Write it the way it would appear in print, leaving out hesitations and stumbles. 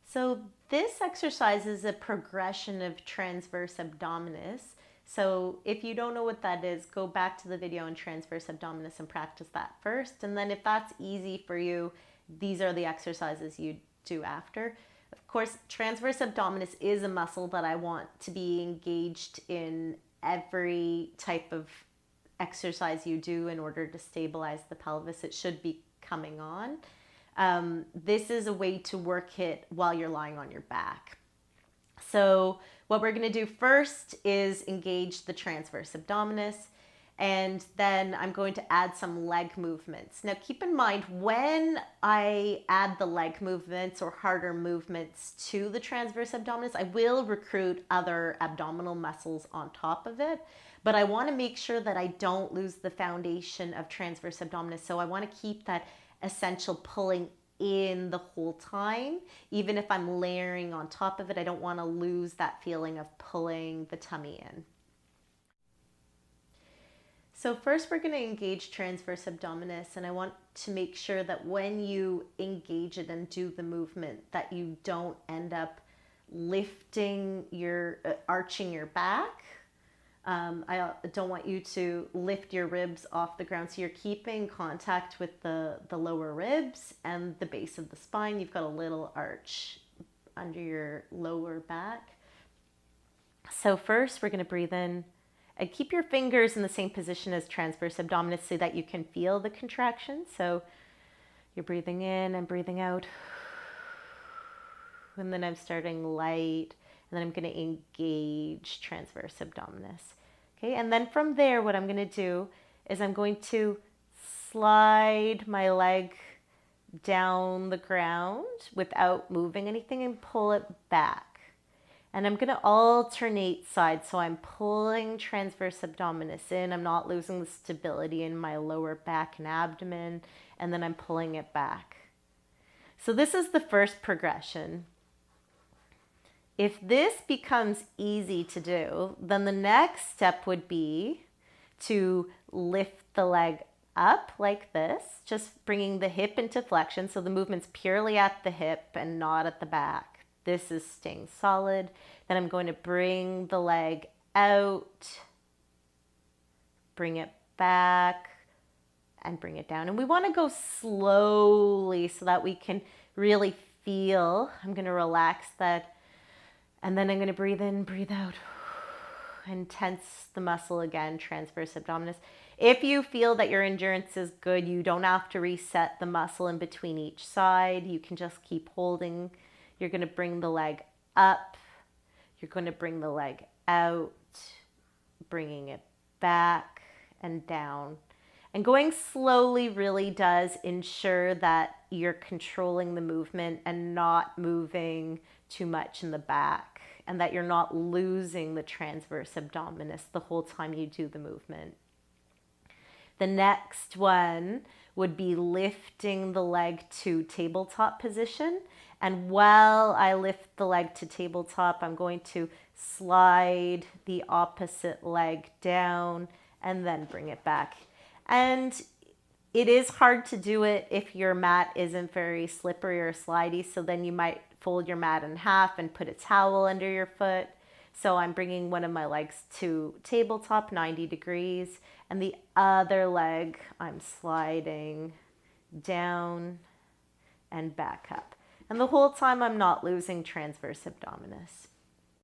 So this exercise is a progression of transverse abdominis. So if you don't know what that is, go back to the video on transverse abdominis and practice that first. And then if that's easy for you, these are the exercises you do after. Of course, transverse abdominis is a muscle that I want to be engaged in every type of exercise you do in order to stabilize the pelvis. It should be coming on. This is a way to work it while you're lying on your back. So what we're going to do first is engage the transverse abdominis, and then I'm going to add some leg movements. Now keep in mind, when I add the leg movements or harder movements to the transverse abdominis, I will recruit other abdominal muscles on top of it, but I want to make sure that I don't lose the foundation of transverse abdominis. So I want to keep that essential pulling in the whole time. Even if I'm layering on top of it, I don't want to lose that feeling of pulling the tummy in. So first we're going to engage transverse abdominis, and I want to make sure that when you engage it and do the movement that you don't end up lifting your, arching your back. I don't want you to lift your ribs off the ground. So you're keeping contact with the lower ribs and the base of the spine. You've got a little arch under your lower back. So first we're going to breathe in and keep your fingers in the same position as transverse abdominis so that you can feel the contraction. So you're breathing in and breathing out. And then I'm starting light, and then I'm going to engage transverse abdominis. Okay, and then from there, what I'm going to do is I'm going to slide my leg down the ground without moving anything and pull it back. And I'm going to alternate sides. So I'm pulling transverse abdominis in. I'm not losing the stability in my lower back and abdomen. And then I'm pulling it back. So this is the first progression. If this becomes easy to do, then the next step would be to lift the leg up like this, just bringing the hip into flexion. So the movement's purely at the hip and not at the back. This is staying solid. Then I'm going to bring the leg out, bring it back, and bring it down. And we want to go slowly so that we can really feel. I'm going to relax that. And then I'm going to breathe in, breathe out, and tense the muscle again, transverse abdominis. If you feel that your endurance is good, you don't have to reset the muscle in between each side. You can just keep holding. You're going to bring the leg up. You're going to bring the leg out, bringing it back and down. And going slowly really does ensure that you're controlling the movement and not moving too much in the back, and that you're not losing the transverse abdominis the whole time you do the movement. The next one would be lifting the leg to tabletop position. And while I lift the leg to tabletop, I'm going to slide the opposite leg down and then bring it back. And it is hard to do it if your mat isn't very slippery or slidey, so then you might fold your mat in half and put a towel under your foot. So I'm bringing one of my legs to tabletop, 90 degrees, and the other leg I'm sliding down and back up. And the whole time I'm not losing transverse abdominis.